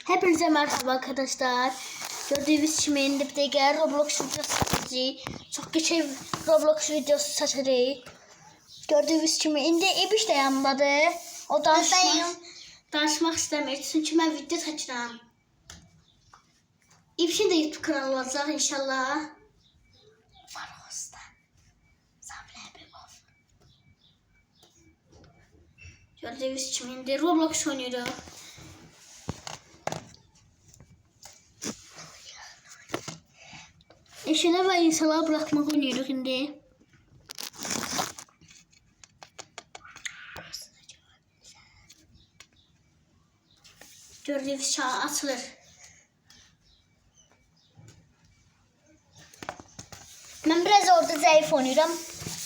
Hepinize merhaba arkadaşlar. Gördüğünüz gibi indi bir de gel Roblox videosu seçeceğiz. Çok geçen Roblox videosu seçeceğiz. Gördüğünüz gibi indi İbiş de yanmadı. O danışmak istemiyor. Çünkü ben video seçeceğim. İbiş'in de YouTube kanalı olacak inşallah. Gördüğünüz gibi indi Roblox oynuyorum. Eşine ve insanlara bırakmak oynuyoruz şimdi. Gördüğünüz çağ açılır. Ben biraz orada zayıf oynuyorum.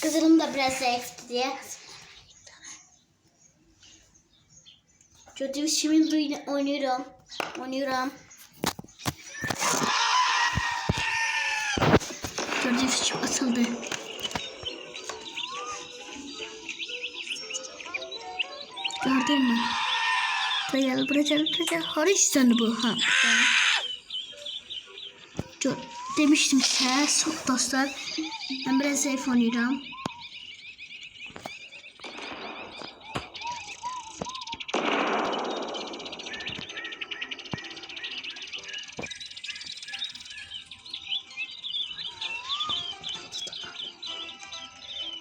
Kızılım da biraz zayıftı diye. Gördüğünüz şimdi oynuyorum. Gördüğünüz gibi atıldı. Gördün mü? Buraya gel. Hariçten bu. Ha. Demiştim size. Çok dostlar. Ben biraz zayıf oynuyorum.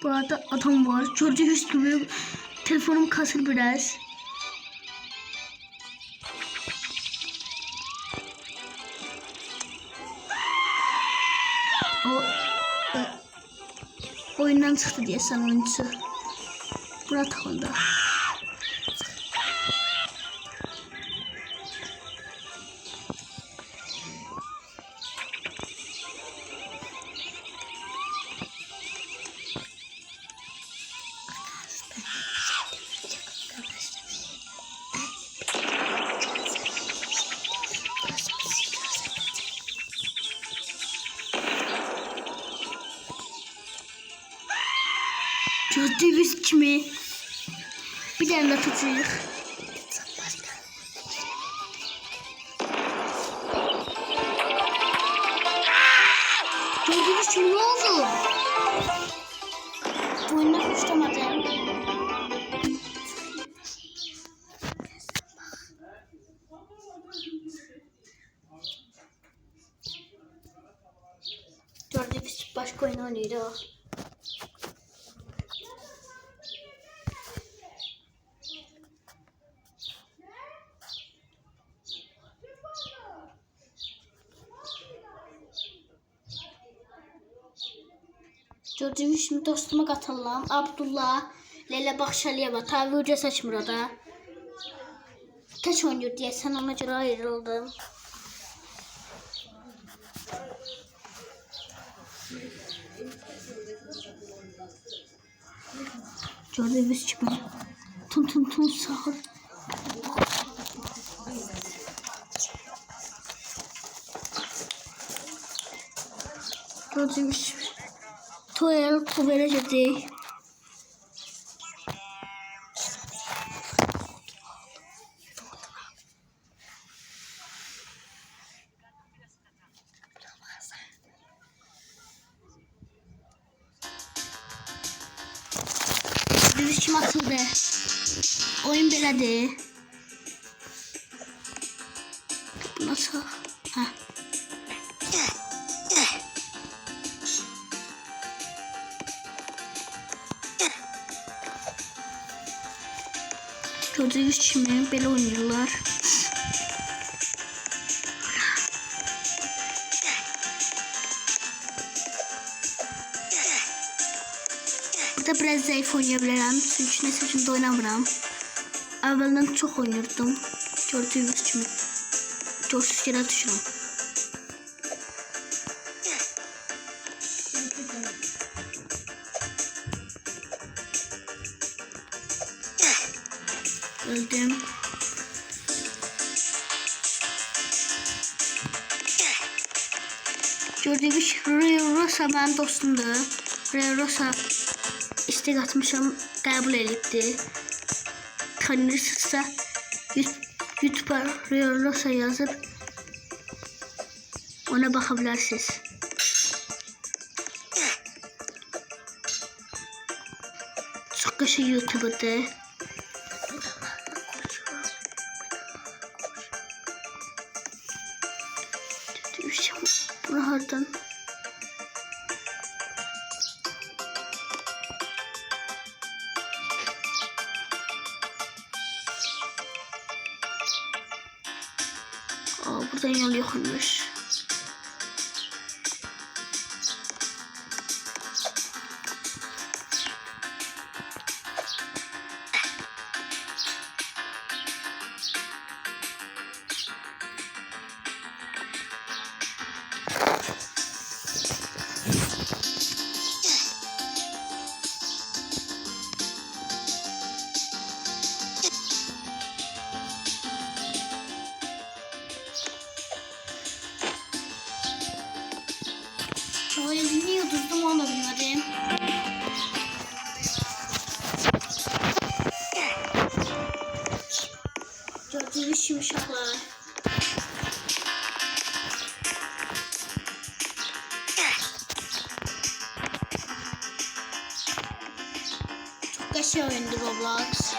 Bu arada adam var. Gördüğünüz gibi telefonum kasır biraz. Oyundan çıktı diye sen oyuncusu. Buna takıldı. Gördüğünüz gibi bir tane de tutuyuk. Gördüğünüz gibi ne oldu? Bu oyundan kuşlamadım. Gördüğünüz gibi başka oyun oynuyor. Gördüğünüz gibi dostuma katılalım. Abdullah, Leyla Bakşaliyeva. Tabi hoca saçmır o da. Kaç oynuyor diye sen ona göre ayrıldım. Gördüğünüz gibi tun sahur. Gördüğünüz gibi tuvalet kuvereceğiz. Dövüşüm atıldı. Oyun belədir. Bu nasıl? Ha. Gördüğünüz gibi belə oynuyorlar. Burada biraz zayıf oynayabilirim. Çünkü ne seçimde oynamıram. Evvelden çok oynuyordum. Gördüğünüz gibi. Coşuş yere düşürüm. Öldüm. Gördüğünüz Rio Rosa benim dostumdu. Rio Rosa istek atmışım, kabul edildi. Tanrısızsa YouTube'a Riolosa yazıp ona bakabilirsiniz. Çok kaşı YouTube'da. Buradan. Buradan yol yokmuş. Şöyle dinliyordum onu bilmedim. Gördüğünüz yumuşaklar. Çok güzel oyundu Roblox.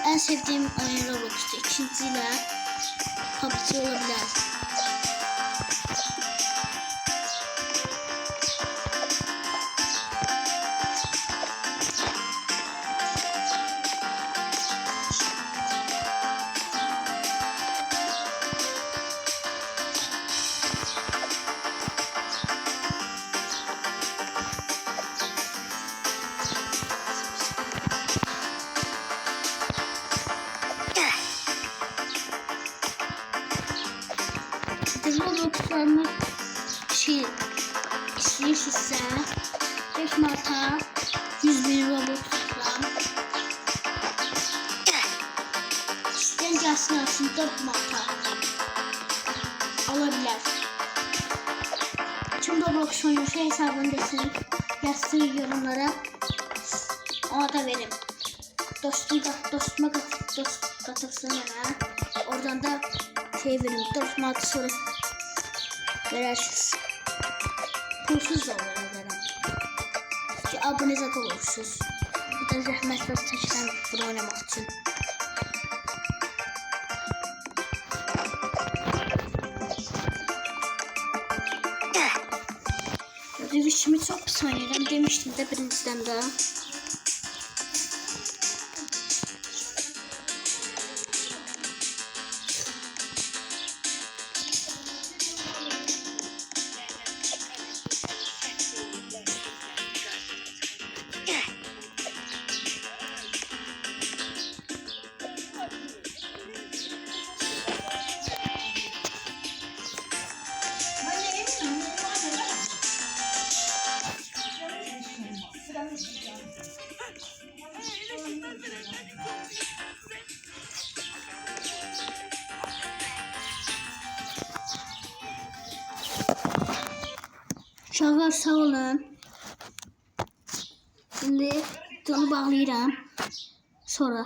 En sevdiğim oyun Roblox'tu. İkinciyle PUBG olabilir. Roblox'larımı istiyorsa 5 Mart'a 100.000 Roblox'lar isteyen gelsin alsın 4 Mart'a alabilir. Tüm Roblox oyuncu hesabını desin yazsın yorumlara, ona da verim. Dostuma katılsın yana. Oradan da verim. 4 Mart sonra verirsiniz. Pulsuz da olur. Ki abone zaten olursunuz. Bir de zahmet var taşıdan bunu oynamak için. Revişimi çok pis oynayacağım demiştim de birinciden daha. Uşaqlar sağ olun. Şimdi bunu bağlayıram. Sonra